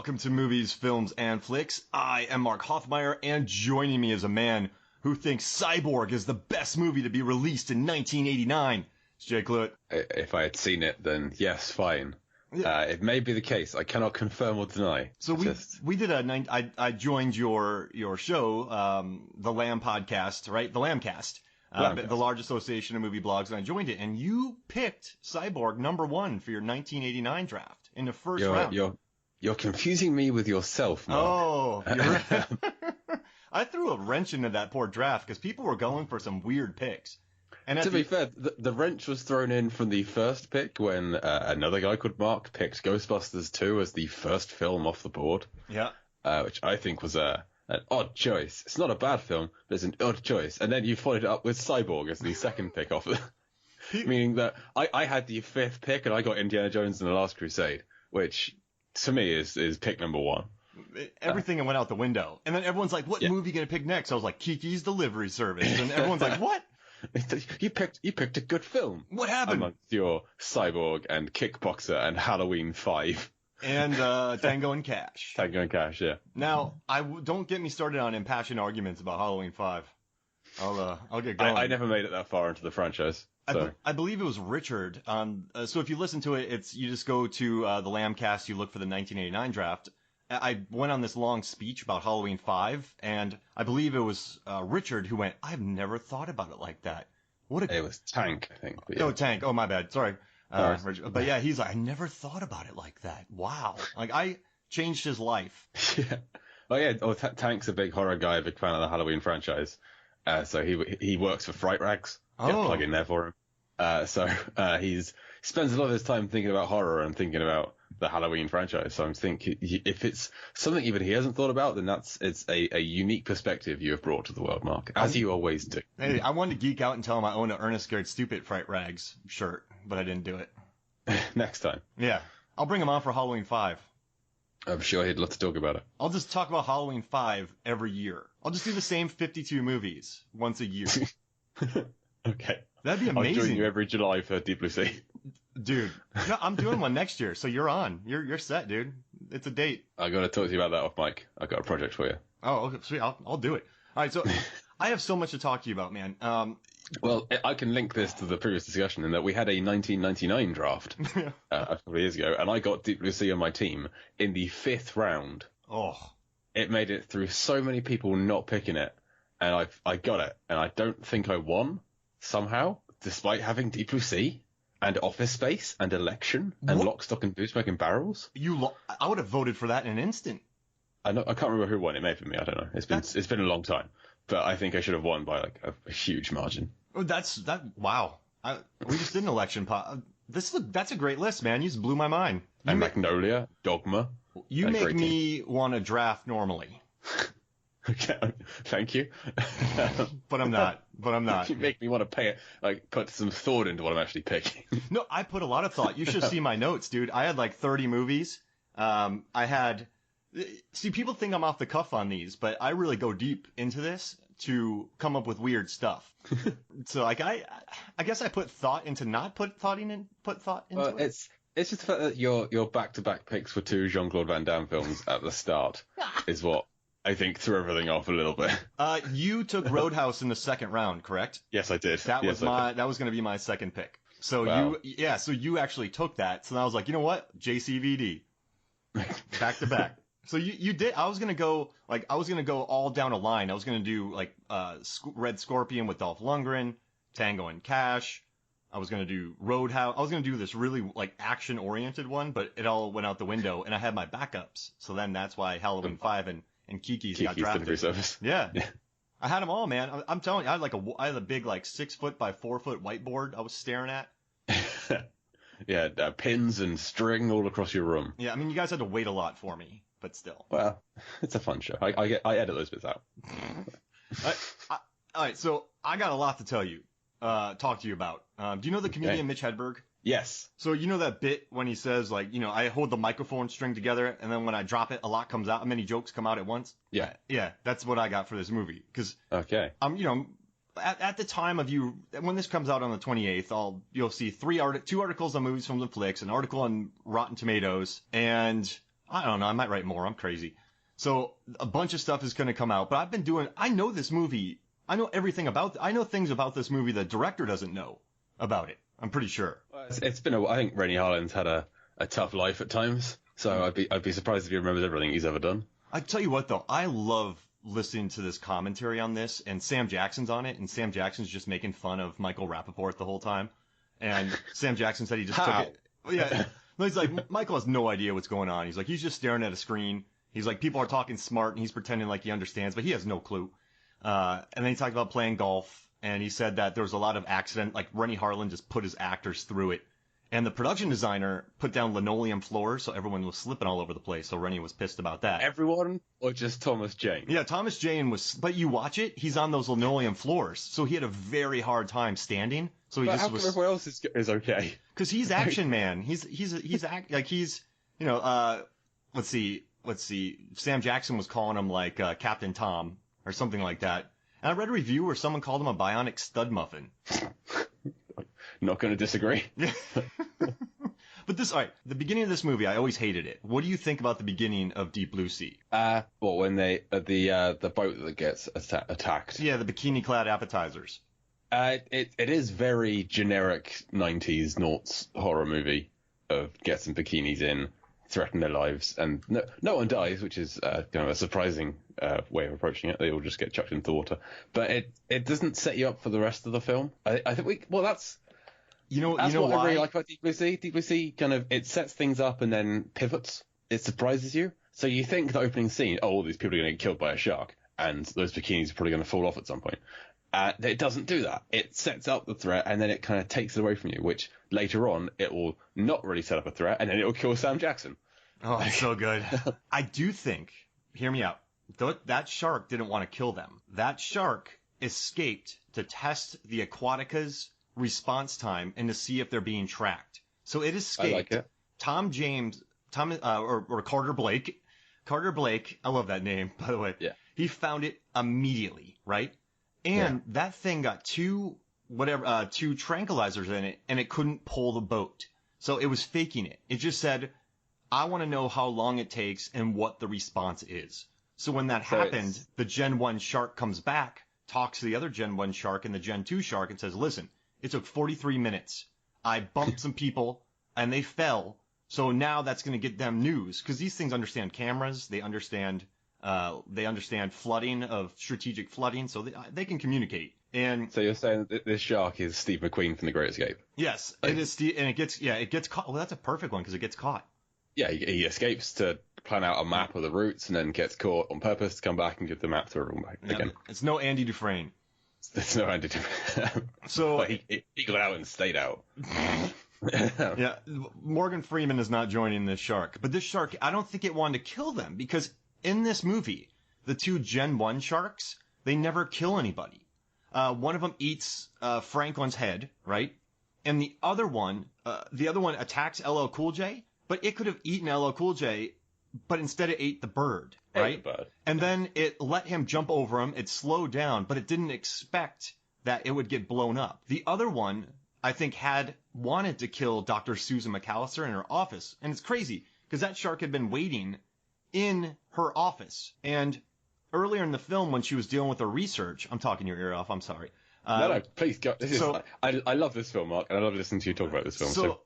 Welcome to Movies, Films, and Flicks. I am Mark Hoffmeyer, and joining me is a man who thinks Cyborg is the best movie to be released in 1989. It's Jake Lewitt. If I had seen it, then yes, fine. It may be the case. I cannot confirm or deny. So we did I joined your show, the Lamb podcast, right? The Lambcast. The large association of movie blogs, and I joined it, and you picked Cyborg #1 for your 1989 draft in the first round. You're confusing me with yourself, Mark. Oh, you're right. I threw a wrench into that poor draft because people were going for some weird picks. And to be fair, the wrench was thrown in from the first pick when another guy called Mark picked Ghostbusters 2 as the first film off the board. Yeah. Which I think was an odd choice. It's not a bad film, but it's an odd choice. And then you followed it up with Cyborg as the second pick off it. Meaning that I had the fifth pick and I got Indiana Jones and the Last Crusade, which to me is pick #1. Everything went out the window. And then everyone's like, what movie are you going to pick next? I was like, Kiki's Delivery Service. And everyone's like, what? You picked a good film. What happened? Amongst your Cyborg and Kickboxer and Halloween 5. And Tango and Cash. Tango and Cash, yeah. Now, don't get me started on impassioned arguments about Halloween 5. I'll get going. I never made it that far into the franchise. So. I believe it was Richard. So if you listen to it, you just go to the Lambcast, you look for the 1989 draft. I went on this long speech about Halloween 5, and I believe it was Richard who went, I've never thought about it like that. It was Tank, I think. Oh, Tank. Oh, my bad. Sorry. Richard. But yeah, he's like, I never thought about it like that. Wow. Like, I changed his life. Yeah. Oh, yeah. Tank's a big horror guy, a big fan of the Halloween franchise. So he works for Fright Rags. Plug in there for him. So he spends a lot of his time thinking about horror and thinking about the Halloween franchise. So I'm thinking if it's something even he hasn't thought about, then it's a unique perspective you have brought to the world, Mark, as you always do. Hey, I wanted to geek out and tell him I own an Ernest Scared Stupid Fright Rags shirt, but I didn't do it. Next time. Yeah. I'll bring him on for Halloween 5. I'm sure he'd love to talk about it. I'll just talk about Halloween 5 every year. I'll just do the same 52 movies once a year. Okay. That'd be amazing. I'll join you every July for Deep Blue Sea. Dude, no, I'm doing one next year, so you're on. You're set, dude. It's a date. I got to talk to you about that off mic. I got a project for you. Oh, okay, sweet. I'll do it. All right, so I have so much to talk to you about, man. Well, I can link this to the previous discussion in that we had a 1999 draft a couple of years ago, and I got Deep Blue Sea on my team in the 5th round. Oh. It made it through so many people not picking it, and I got it, and I don't think I won somehow, despite having Deep Blue Sea and Office Space and Election and Lock, Stock and Two Smoking Barrels. I would have voted for that in an instant. I can't remember who won. It may have been me. I don't know. It's been a long time, but I think I should have won by like a huge margin. Oh, wow. We just did an election pot. That's a great list, man. You just blew my mind. Magnolia, Dogma. You make me want to draft normally. Okay, thank you. But I'm not. You make me want to put some thought into what I'm actually picking. No, I put a lot of thought. You should see my notes, dude. I had like 30 movies. People think I'm off the cuff on these, but I really go deep into this to come up with weird stuff. So like I guess I put thought into not put thought into it. It's just the fact that your back-to-back picks for 2 Jean-Claude Van Damme films at the start is what I think threw everything off a little bit. You took Roadhouse in the 2nd round, correct? Yes, I did. That was going to be my second pick. So wow. So you actually took that. So I was like, you know what? JCVD. Back to back. So you did. I was going to go all down a line. I was going to do like Red Scorpion with Dolph Lundgren, Tango and Cash. I was going to do Roadhouse. I was going to do this really like action oriented one, but it all went out the window and I had my backups. So then that's why Halloween 5 and Kiki's got drafted. Yeah. I had them all, man. I'm telling you, I had a big like 6 foot by 4 foot whiteboard I was staring at. Yeah, pins and string all across your room. Yeah, I mean, you guys had to wait a lot for me, but still. Well, it's a fun show. I edit those bits out. All right, so I got a lot to talk to you about. Do you know the comedian Mitch Hedberg? Yes. So you know that bit when he says, like, I hold the microphone string together, and then when I drop it, a lot comes out. Many jokes come out at once. Yeah. Yeah, that's what I got for this movie. Because at the time of when this comes out on the 28th, you'll see 2 articles on Movies, Films, and Flicks, an article on Rotten Tomatoes, and I don't know. I might write more. I'm crazy. So a bunch of stuff is going to come out, but I know this movie. I know everything I know things about this movie the director doesn't know about it. I'm pretty sure. It's been I think Renny Harlin's had a tough life at times, so I'd be surprised if he remembers everything he's ever done. I tell you what, though, I love listening to this commentary on this, and Sam Jackson's on it, and Sam Jackson's just making fun of Michael Rappaport the whole time. And Sam Jackson said he just took it. Yeah. No, he's like, Michael has no idea what's going on. He's like, he's just staring at a screen. He's like, people are talking smart, and he's pretending like he understands, but he has no clue. And then he talked about playing golf, and he said that there was a lot of accident, like Renny Harlin just put his actors through it. And the production designer put down linoleum floors, so everyone was slipping all over the place. So Renny was pissed about that. Everyone, or just Thomas Jane? Yeah, Thomas Jane was. But you watch it, he's on those linoleum floors, so he had a very hard time standing. So he but just how come was. everyone else is okay? Because he's action man. He's you know. Let's see. Sam Jackson was calling him like Captain Tom or something like that. And I read a review where someone called him a bionic stud muffin. Not going to disagree. But all right, the beginning of this movie, I always hated it. What do you think about the beginning of Deep Blue Sea? Well, when they the boat that gets attacked. Yeah, the bikini-clad appetizers. It is very generic 90s noughts horror movie of get some bikinis in, threaten their lives, and no one dies, which is kind of a surprising way of approaching it. They all just get chucked into the water. But it doesn't set you up for the rest of the film. I think that's what I really like about Deep Blue Sea. Deep Blue Sea kind of, it sets things up and then pivots. It surprises you. So you think the opening scene, all these people are going to get killed by a shark, and those bikinis are probably going to fall off at some point. It doesn't do that. It sets up the threat, and then it kind of takes it away from you, which later on, it will not really set up a threat, and then it will kill Sam Jackson. Oh, it's so good. I do think, hear me out, that shark didn't want to kill them. That shark escaped to test the Aquatica's response time and to see if they're being tracked. So it escaped. I like it. Or Carter Blake. Carter Blake, I love that name, by the way. Yeah. He found it immediately, right? And that thing got two tranquilizers in it, and it couldn't pull the boat. So it was faking it. It just said, I want to know how long it takes and what the response is. So when that happened, the Gen 1 shark comes back, talks to the other Gen 1 shark and the Gen 2 shark and says, listen, it took 43 minutes. I bumped some people, and they fell. So now that's going to get them news. Because these things understand cameras. They understand flooding, of strategic flooding. So they can communicate. And so you're saying that this shark is Steve McQueen from The Great Escape? Yes, it is. And it gets caught. Well, that's a perfect one because it gets caught. Yeah, he escapes to plan out a map of the routes and then gets caught on purpose to come back and give the map to everyone back again. It's no Andy Dufresne. There's no Andy Dufresne. So but he got out and stayed out. Yeah, Morgan Freeman is not joining this shark. But this shark, I don't think it wanted to kill them because in this movie, the two Gen 1 sharks, they never kill anybody. One of them eats Franklin's head, right? And the other one attacks LL Cool J, but it could have eaten LL Cool J, but instead it ate the bird, right? The bird. And then it let him jump over him. It slowed down, but it didn't expect that it would get blown up. The other one, I think, had wanted to kill Dr. Susan McAllister in her office. And it's crazy because that shark had been waiting in her office. And earlier in the film, when she was dealing with her research, I'm talking your ear off, I'm sorry. No, please go. I love this film, Mark, and I love listening to you talk about this film. So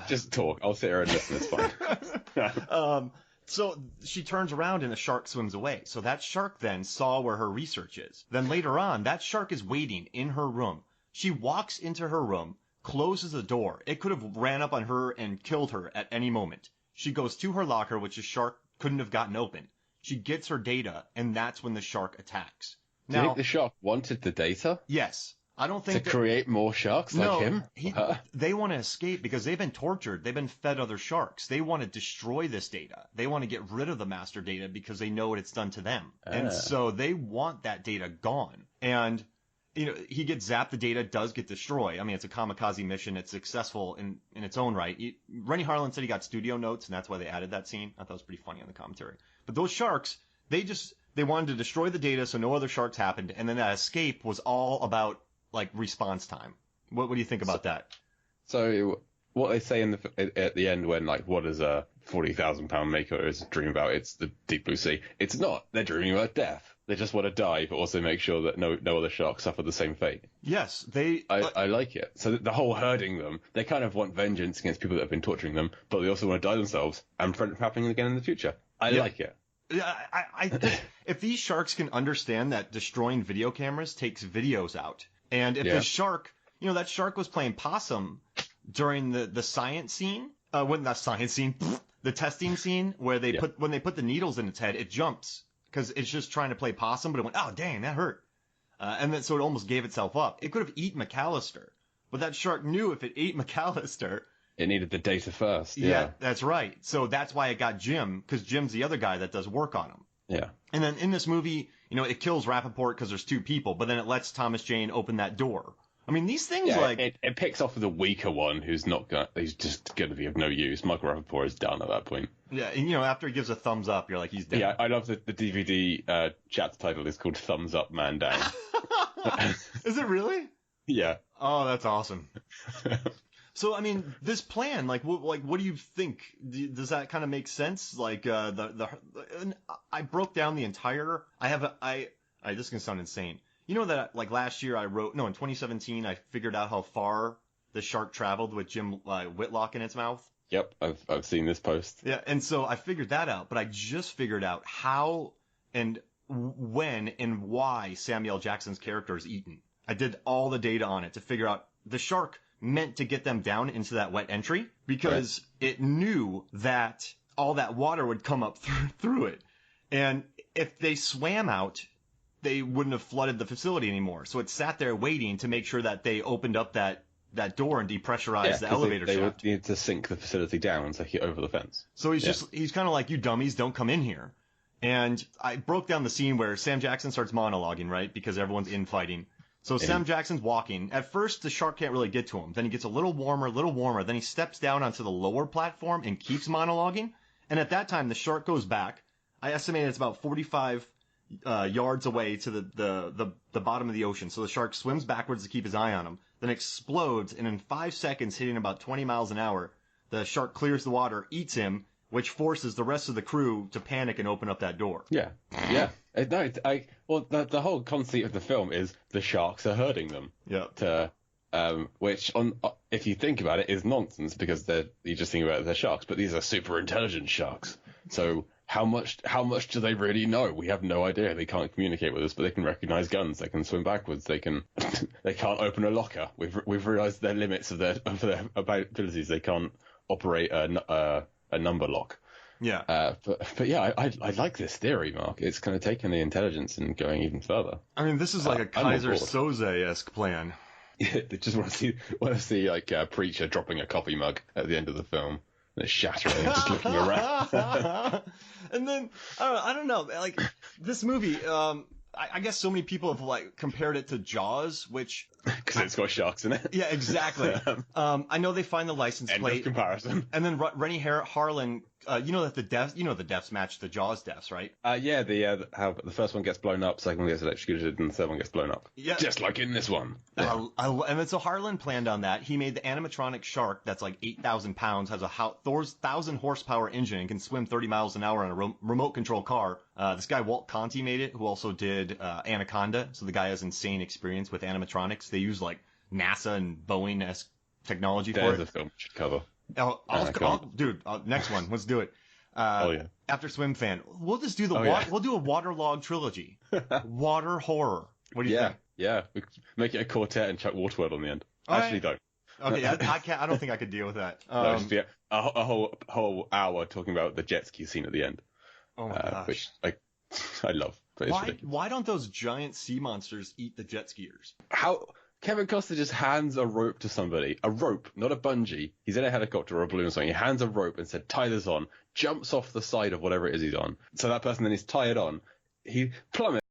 just talk. I'll sit here and listen. It's fine. So she turns around and the shark swims away. So that shark then saw where her research is. Then later on, that shark is waiting in her room. She walks into her room, closes the door. It could have ran up on her and killed her at any moment. She goes to her locker, which the shark couldn't have gotten open. She gets her data, and that's when the shark attacks. Do you think the shark wanted the data? Yes. I don't think to create more sharks like him? They want to escape because they've been tortured. They've been fed other sharks. They want to destroy this data. They want to get rid of the master data because they know what it's done to them. And so they want that data gone. And, he gets zapped. The data does get destroyed. I mean, it's a kamikaze mission. It's successful in its own right. Renny Harlin said he got studio notes, and that's why they added that scene. I thought it was pretty funny on the commentary. But those sharks, they wanted to destroy the data so no other sharks happened. And then that escape was all about response time. What do you think about that? So what they say at the end when what does a £40,000 makeover is dream about. It's the deep blue sea. It's not. They're dreaming about death. They just want to die, but also make sure that no other sharks suffer the same fate. Yes, I like it. So the whole herding them, they kind of want vengeance against people that have been torturing them, but they also want to die themselves and prevent it from happening again in the future. I like it. Yeah, I think if these sharks can understand that destroying video cameras takes videos out, and if the shark, that shark was playing possum during the science scene, the testing scene where when they put the needles in its head, it jumps because it's just trying to play possum, but it went, oh dang, that hurt, and then so it almost gave itself up. It could have eaten McAllister, but that shark knew if it ate McAllister, it needed the data first. Yeah, that's right. So that's why it got Jim, because Jim's the other guy that does work on him. Yeah. And then in this movie, it kills Rappaport because there's two people, but then it lets Thomas Jane open that door. I mean, these things it picks off with the weaker one who's just going to be of no use. Michael Rappaport is done at that point. Yeah, and after he gives a thumbs up, you're like, he's dead. Yeah, I love the DVD chapter title is called Thumbs Up Man Down. Is it really? Yeah. Oh, that's awesome. So, I mean, this plan, what do you think? Does that kind of make sense? I broke down the entire. This is gonna sound insane. That last year in 2017, I figured out how far the shark traveled with Jim Whitlock in its mouth. Yep, I've seen this post. Yeah, and so I figured that out, but I just figured out how and when and why Samuel L. Jackson's character is eaten. I did all the data on it to figure out the shark meant to get them down into that wet entry because it knew that all that water would come up through it. And if they swam out, they wouldn't have flooded the facility anymore. So it sat there waiting to make sure that they opened up that door and depressurized the elevator shaft. They would need to sink the facility down so he over the fence. So he's kind of like, you dummies, don't come in here. And I broke down the scene where Sam Jackson starts monologuing, right? Because everyone's infighting. So Sam Jackson's walking. At first, the shark can't really get to him. Then he gets a little warmer. Then he steps down onto the lower platform and keeps monologuing. And at that time, the shark goes back. I estimate it's about 45 yards away to the bottom of the ocean. So the shark swims backwards to keep his eye on him. Then explodes, and in 5 seconds, hitting about 20 miles an hour, the shark clears the water, eats him, which forces the rest of the crew to panic and open up that door. Yeah. The whole conceit of the film is the sharks are herding them. Yeah. Which, if you think about it, is nonsense because you just think about it, they're sharks, but these are super intelligent sharks. So how much do they really know? We have no idea. They can't communicate with us, but they can recognize guns. They can swim backwards. They can't open a locker. We've realized their limits of their abilities. They can't operate a number lock. Yeah. But yeah, I like this theory, Mark. It's kind of taking the intelligence and going even further. I mean, this is like a Kaiser Soze-esque plan. Yeah, they just want to see like a preacher dropping a coffee mug at the end of the film. And shattering and just looking around. And then, I don't know, like, this movie, I guess so many people have, compared it to Jaws, which... Because it's got sharks in it. Yeah, exactly. I know they find the license plate. End of comparison. And then Renny Harlin, that the deaths match the Jaws deaths, right? Yeah, how the first one gets blown up, second one gets electrocuted, and the third one gets blown up. Yeah. Just like in this one. And then so Harlan planned on that. He made the animatronic shark that's like 8,000 pounds, has a Thor's 1,000 horsepower engine, and can swim 30 miles an hour in a remote control car. This guy Walt Conti made it, who also did Anaconda. So the guy has insane experience with animatronics. They use like NASA and Boeing-esque technology for it. There's a film we should cover. Next one. Let's do it. Yeah. After Swim Fan, we'll just do we'll do a waterlogged trilogy. Water horror. What do you think? Yeah. We make it a quartet and chuck Waterworld on the end. Actually, don't. Okay, I don't think I could deal with that. No, a whole hour talking about the jet ski scene at the end. Oh my gosh. Which I love. But why don't those giant sea monsters eat the jet skiers? How Kevin Costner just hands a rope to somebody, a rope, not a bungee. He's in a helicopter or a balloon or something. He hands a rope and said, "Tie this on." Jumps off the side of whatever it is he's on. So that person then is tied on. He plummets.